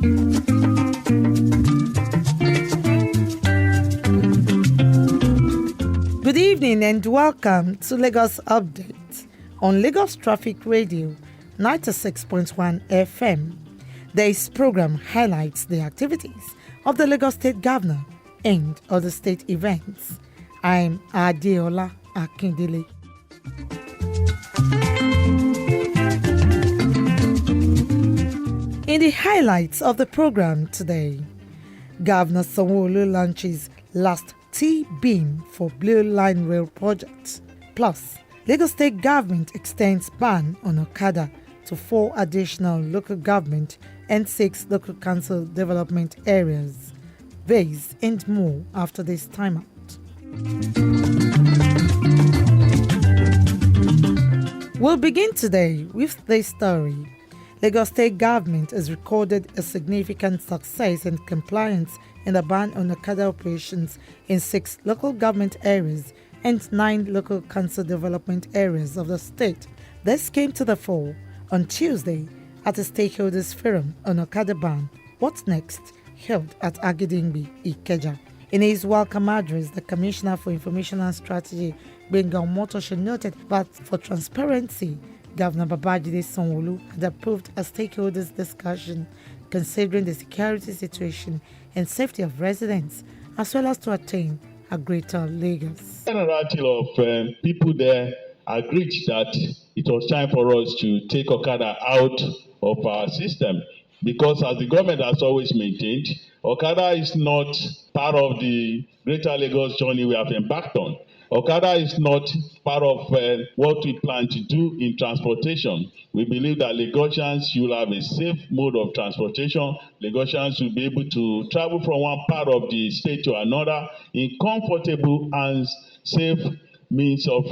Good evening and welcome to Lagos Update on Lagos Traffic Radio 96.1 FM. This program highlights the activities of the Lagos State Governor and other state events. I'm Adeola Akindele. In the highlights of the program today, Governor Sanwo-Olu launches last T-beam for Blue Line Rail project. Plus, Lagos State Government extends ban on Okada to 4 additional local government and 6 local council development areas. These and more after this timeout. We'll begin today with this story. Lagos State Government has recorded a significant success in compliance in the ban on Okada operations in 6 local government areas and 9 local council development areas of the state. This came to the fore on Tuesday at a stakeholders forum on Okada ban, What's Next, held at Agidingbi, Ikeja. In his welcome address, the Commissioner for Information and Strategy, Gbenga Omotosho, noted that for transparency, Governor Babajide Sanwo-Olu had approved a stakeholders discussion considering the security situation and safety of residents, as well as to attain a greater Lagos. A variety of people there agreed that it was time for us to take Okada out of our system because, as the government has always maintained, Okada is not part of the greater Lagos journey we have embarked on. Okada is not part of what we plan to do in transportation. We believe that Lagosians will have a safe mode of transportation. Lagosians will be able to travel from one part of the state to another in comfortable and safe means of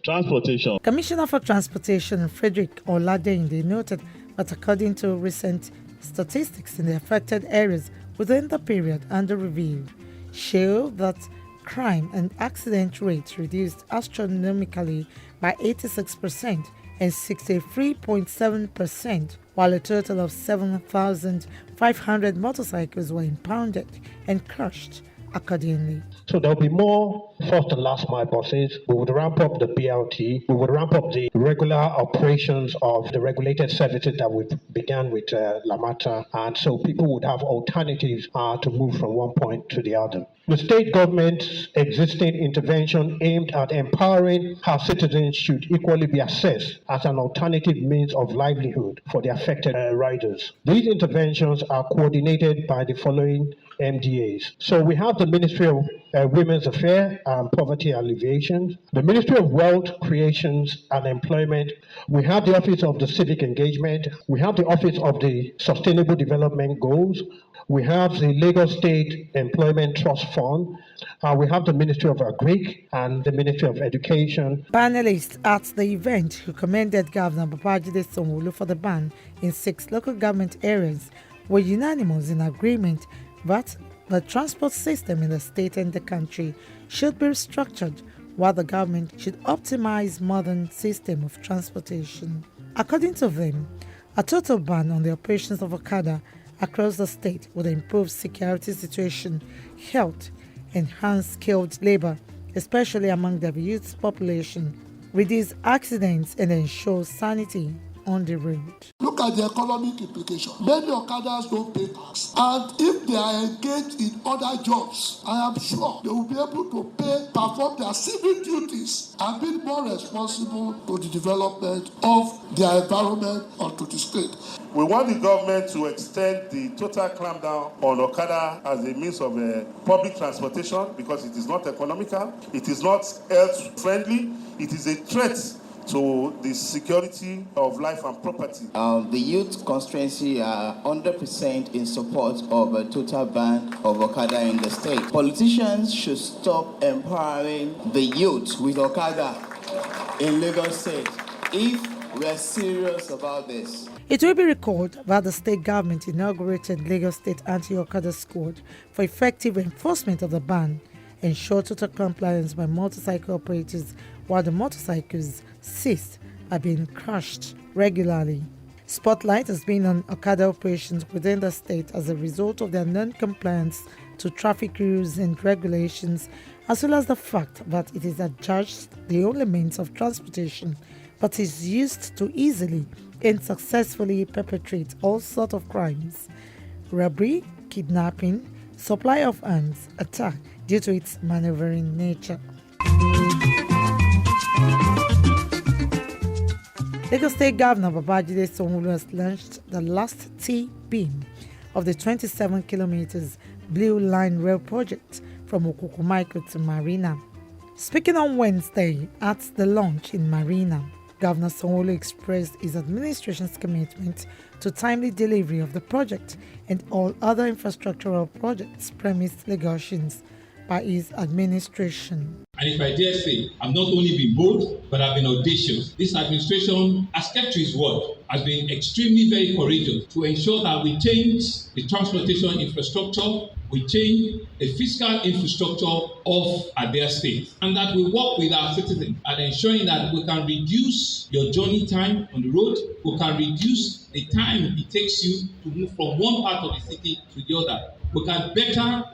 transportation. Commissioner for Transportation Frederick Oladeyinde noted that according to recent statistics in the affected areas within the period under review, show that crime and accident rates reduced astronomically by 86% and 63.7%, while a total of 7,500 motorcycles were impounded and crushed accordingly. So there'll be more first and last mile buses. We would ramp up the BLT. We would ramp up the regular operations of the regulated services that we began with Lamata. And so people would have alternatives to move from one point to the other. The state government's existing intervention aimed at empowering how citizens should equally be assessed as an alternative means of livelihood for the affected riders. These interventions are coordinated by the following MDAs. So we have the Ministry of Women's Affairs and Poverty Alleviation, the Ministry of Wealth Creations and Employment. We have the Office of the Civic Engagement. We have the Office of the Sustainable Development Goals. We have the Lagos State Employment Trust Fund. We have the Ministry of Agric and the Ministry of Education. Panelists at the event who commended Governor Babajide Sanwo-Olu for the ban in 6 local government areas were unanimous in agreement that the transport system in the state and the country should be restructured, while the government should optimize modern system of transportation. According to them, a total ban on the operations of Okada across the state would improve security situation, health, enhance skilled labor, especially among the youth population, reduce accidents and ensure sanity on the road. Look at the economic implication. Many Okadas don't pay tax. And if they are engaged in other jobs, I am sure they will be able to perform their civic duties and be more responsible to the development of their environment or to the state. We want the government to extend the total clampdown on Okada as a means of public transportation because it is not economical, it is not health friendly, it is a threat to the security of life and property. The youth constituency are 100% in support of a total ban of Okada in the state. Politicians should stop empowering the youth with Okada in Lagos State if we are serious about this. It will be recalled that the state government inaugurated Lagos State Anti-Okada Squad for effective enforcement of the ban, ensure total compliance by motorcycle operators while the motorcycles seized are being crushed regularly. Spotlight has been on Okada operations within the state as a result of their non-compliance to traffic rules and regulations, as well as the fact that it is adjudged the only means of transportation, but is used to easily and successfully perpetrate all sorts of crimes: robbery, kidnapping, supply of arms, attack, due to its maneuvering nature. Lagos State Governor Babajide Sanwo-Olu has launched the last T-beam of the 27 kilometers Blue Line Rail project from Okukumaiko to Marina. Speaking on Wednesday at the launch in Marina, Governor Sanwo-Olu expressed his administration's commitment to timely delivery of the project and all other infrastructural projects promised Lagosians by his administration. And if I dare say, I've not only been bold, but I've been audacious. This administration has kept to its word, has been extremely very courageous to ensure that we change the transportation infrastructure, we change the fiscal infrastructure of their state, and that we work with our citizens at ensuring that we can reduce your journey time on the road, we can reduce the time it takes you to move from one part of the city to the other. We can better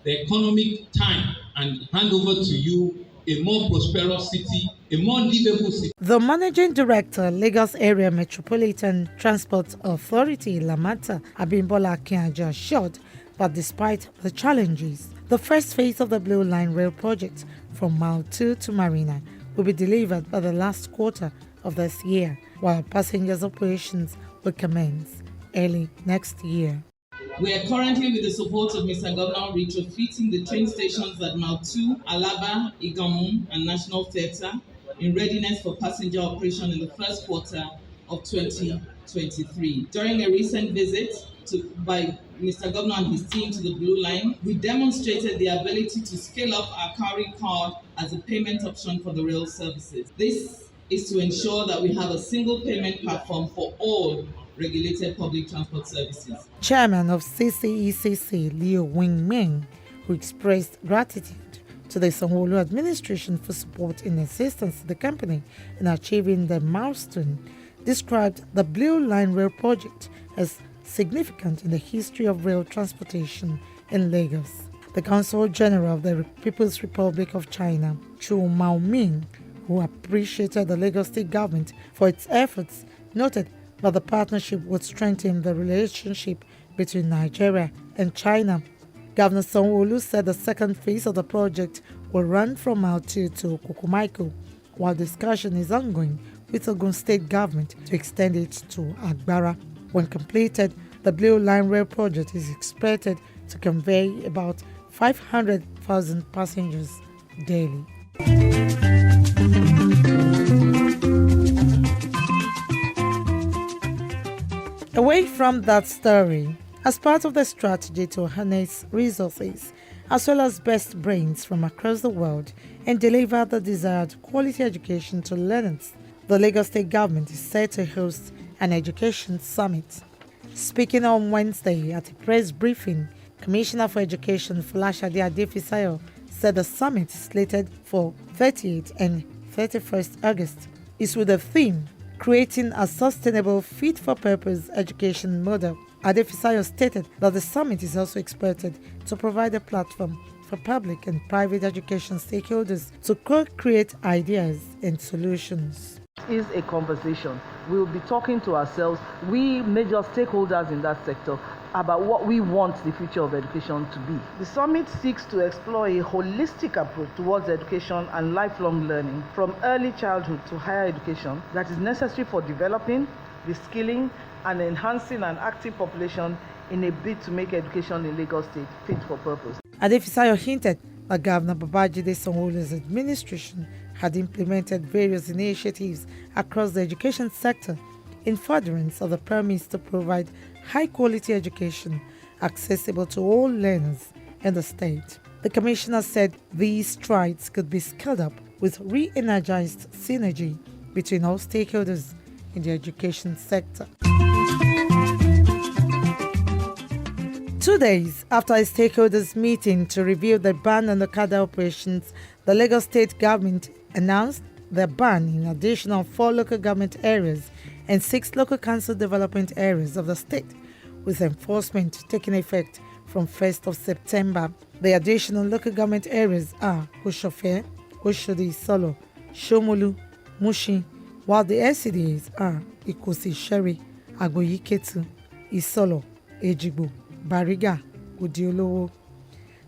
the economic time and hand over to you a more prosperous city, a more livable city. The Managing Director, Lagos Area Metropolitan Transport Authority, Lamata, Abimbola Akinjo, assured that despite the challenges, the first phase of the Blue Line Rail project from Mile 2 to Marina will be delivered by the last quarter of this year, while passengers operations will commence early next year. We are currently, with the support of Mr. Governor, retrofitting the train stations at Mile 2, Alaba, Igamu, and National Theatre in readiness for passenger operation in the first quarter of 2023. During a recent visit by Mr. Governor and his team to the Blue Line, we demonstrated the ability to scale up our Cowrie card as a payment option for the rail services. This is to ensure that we have a single payment platform for all regulated public transport services. Chairman of CCECC, Leo Wing-Ming, who expressed gratitude to the Sanwo-Olu administration for support and assistance to the company in achieving the milestone, described the Blue Line Rail project as significant in the history of rail transportation in Lagos. The Consul General of the People's Republic of China, Chu Maoming, who appreciated the Lagos State government for its efforts, noted that the partnership would strengthen the relationship between Nigeria and China. Governor Sanwo-Olu said the second phase of the project will run from Mile 2 to Okukumaiko, while discussion is ongoing with the Ogun State government to extend it to Agbara. When completed, the Blue Line Rail project is expected to convey about 500,000 passengers daily. Away from that story, as part of the strategy to harness resources as well as best brains from across the world and deliver the desired quality education to learners, the Lagos State government is set to host an education summit. Speaking on Wednesday at a press briefing, Commissioner for Education Folashade Adefisayo said the summit is slated for 30th and 31st August is with the theme Creating a Sustainable Fit-for-Purpose Education Model. Adefisayo stated that the summit is also expected to provide a platform for public and private education stakeholders to co-create ideas and solutions. Is a conversation. We will be talking to ourselves, we major stakeholders in that sector, about what we want the future of education to be. The summit seeks to explore a holistic approach towards education and lifelong learning from early childhood to higher education that is necessary for developing, reskilling, and enhancing an active population in a bid to make education in Lagos State fit for purpose. Adefisayo hinted that Governor Babajide Sanwo-Olu's administration had implemented various initiatives across the education sector in furtherance of the promise to provide high-quality education accessible to all learners in the state. The commissioner said these strides could be scaled up with re-energized synergy between all stakeholders in the education sector. 2 days after a stakeholders meeting to review the ban on Okada operations, the Lagos State government announced the ban in additional 4 local government areas and 6 local council development areas of the state, with enforcement taking effect from 1st of September. The additional local government areas are Oshofe, Oshodi, Solo, Sanwo-Olu, Mushin, while the SCDAs are Ikosi, Sherry, Agboyiketu, Isolo, Ejigbo, Bariga, Udiolowo.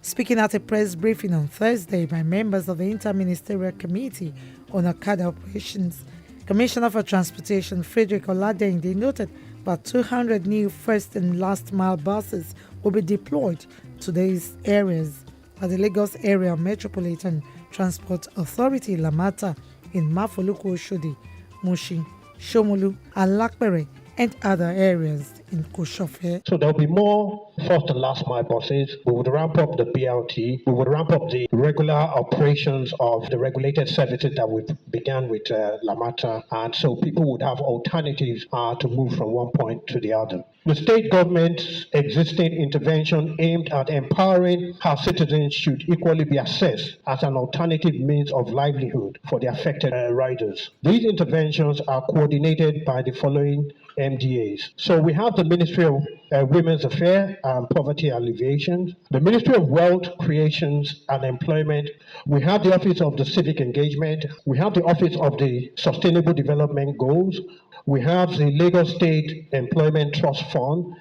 Speaking at a press briefing on Thursday by members of the Interministerial Committee on Okada Operations, Commissioner for Transportation Frederick Oladende noted about 200 new first and last mile buses will be deployed to these areas at the Lagos Area Metropolitan Transport Authority Lamata in Mafoluku, Oshodi, Mushin, Sanwo-Olu, Alakpere, and other areas in Koshofe. So there'll be more first and last mile buses. We would ramp up the BLT. We would ramp up the regular operations of the regulated services that we began with Lamata. And so people would have alternatives to move from one point to the other. The state government's existing intervention aimed at empowering our citizens should equally be assessed as an alternative means of livelihood for the affected riders. These interventions are coordinated by the following MDAs. So we have the Ministry of Women's Affairs and Poverty Alleviation, the Ministry of Wealth Creations and Employment. We have the Office of the Civic Engagement. We have the Office of the Sustainable Development Goals. We have the Lagos State Employment Trust Fund.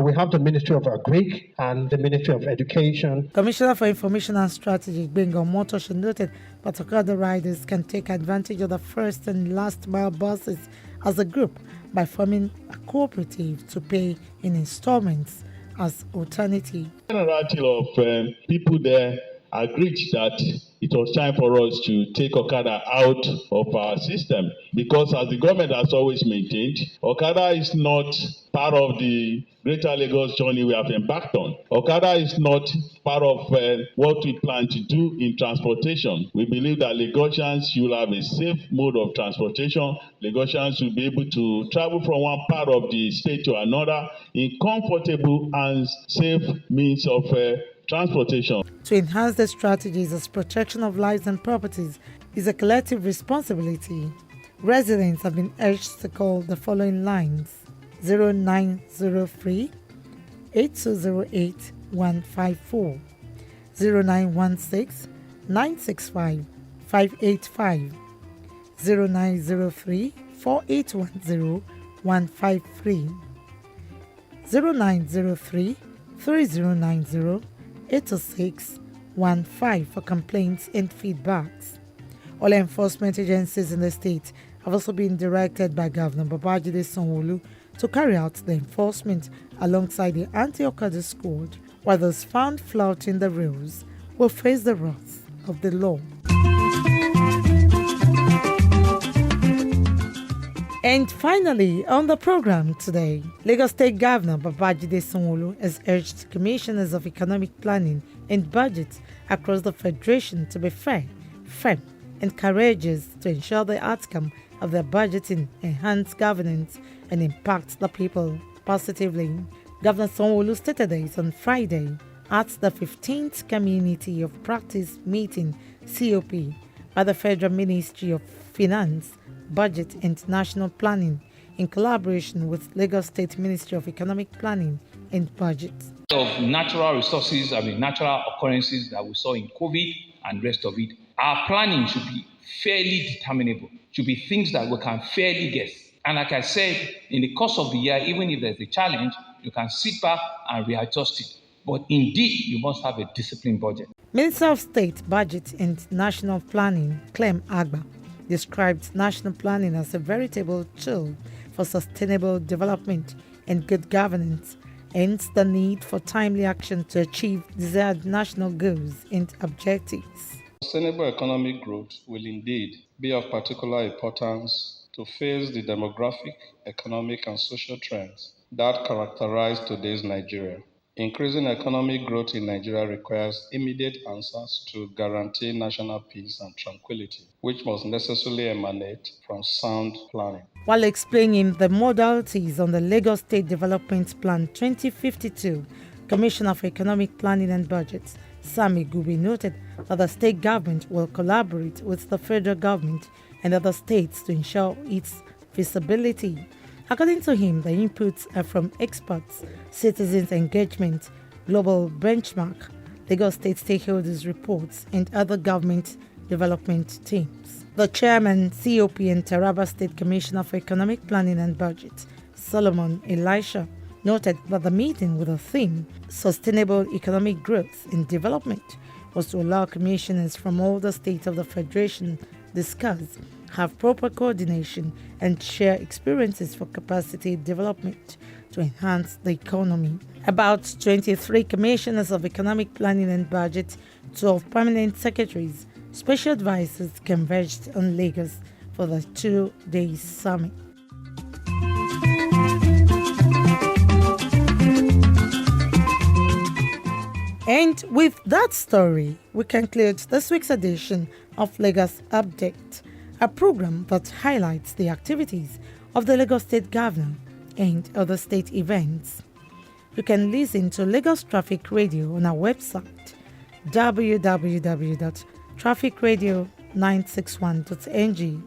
We have the Ministry of Agric and the Ministry of Education. Commissioner for Information and Strategy, Bengal Motors, noted that Okada riders can take advantage of the first and last mile buses as a group by forming a cooperative to pay in installments as alternative. Generality of people there agreed that it was time for us to take Okada out of our system because, as the government has always maintained, Okada is not part of the Greater Lagos journey we have embarked on. Okada is not part of what we plan to do in transportation. We believe that Lagosians will have a safe mode of transportation. Lagosians will be able to travel from one part of the state to another in comfortable and safe means of transportation. To enhance the strategies as protection of lives and properties is a collective responsibility. Residents have been urged to call the following lines: 0903 8208 154, 0916 965 585, 0903 4810 153, 0903 3090 8615 for complaints and feedbacks. All enforcement agencies in the state have also been directed by Governor Babajide Sanwo-Olu to carry out the enforcement alongside the anti-Okada squad, while those found flouting the rules will face the wrath of the law. And finally, on the program today, Lagos State Governor Babajide Sanwo-Olu has urged commissioners of economic planning and budget across the Federation to be fair, firm, and courageous to ensure the outcome of their budgeting enhance governance and impact the people positively. Governor Sanwo-Olu stated this on Friday at the 15th Community of Practice meeting COP by the Federal Ministry of Finance, Budget and National Planning in collaboration with Lagos State Ministry of Economic Planning and Budget. Of natural resources, natural occurrences that we saw in COVID and rest of it, our planning should be fairly determinable, should be things that we can fairly guess. And like I said, in the course of the year, even if there's a challenge, you can sit back and readjust it. But indeed, you must have a disciplined budget. Minister of State, Budget and National Planning, Clem Agba, described national planning as a veritable tool for sustainable development and good governance, hence the need for timely action to achieve desired national goals and objectives. Sustainable economic growth will indeed be of particular importance to face the demographic, economic, and social trends that characterize today's Nigeria. Increasing economic growth in Nigeria requires immediate answers to guarantee national peace and tranquility, which must necessarily emanate from sound planning. While explaining the modalities on the Lagos State Development Plan 2052, Commissioner for Economic Planning and Budget, Sami Gubi, noted that the state government will collaborate with the federal government and other states to ensure its feasibility. According to him, the inputs are from experts, citizens' engagement, global benchmark, Lagos State stakeholders reports, and other government development teams. The chairman, COP and Taraba State Commissioner for Economic Planning and Budget, Solomon Elisha, noted that the meeting with the theme Sustainable Economic Growth and Development was to allow commissioners from all the states of the Federation discuss, have proper coordination, and share experiences for capacity development to enhance the economy. About 23 commissioners of economic planning and budget, 12 permanent secretaries, special advisors converged on Lagos for the 2-day summit. And with that story, we conclude this week's edition of Lagos Update, a program that highlights the activities of the Lagos State Governor and other state events. You can listen to Lagos Traffic Radio on our website www.trafficradio961.ng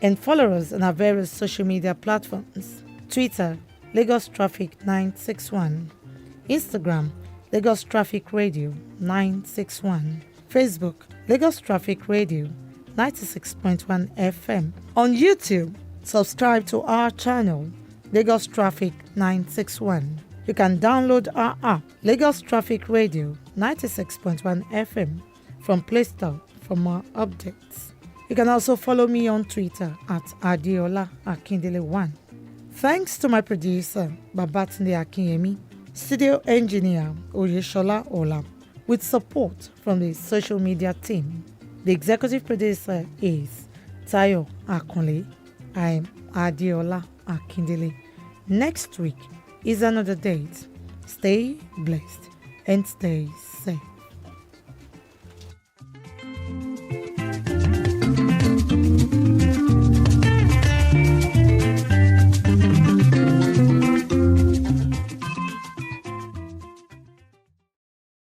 and follow us on our various social media platforms: Twitter, Lagos Traffic 961, Instagram, Lagos Traffic Radio 961, Facebook, Lagos Traffic Radio 96.1 FM. On YouTube, subscribe to our channel, Lagos Traffic 961. You can download our app, Lagos Traffic Radio 96.1 FM, from Play Store for more updates. You can also follow me on Twitter at Adiola Akindele1. Thanks to my producer, Babatunde Akinyemi, studio engineer Oyeshola Ola, with support from the social media team. The executive producer is Tayo Akunle. I'm Adiola Akindele. Next week is another date. Stay blessed and stay safe.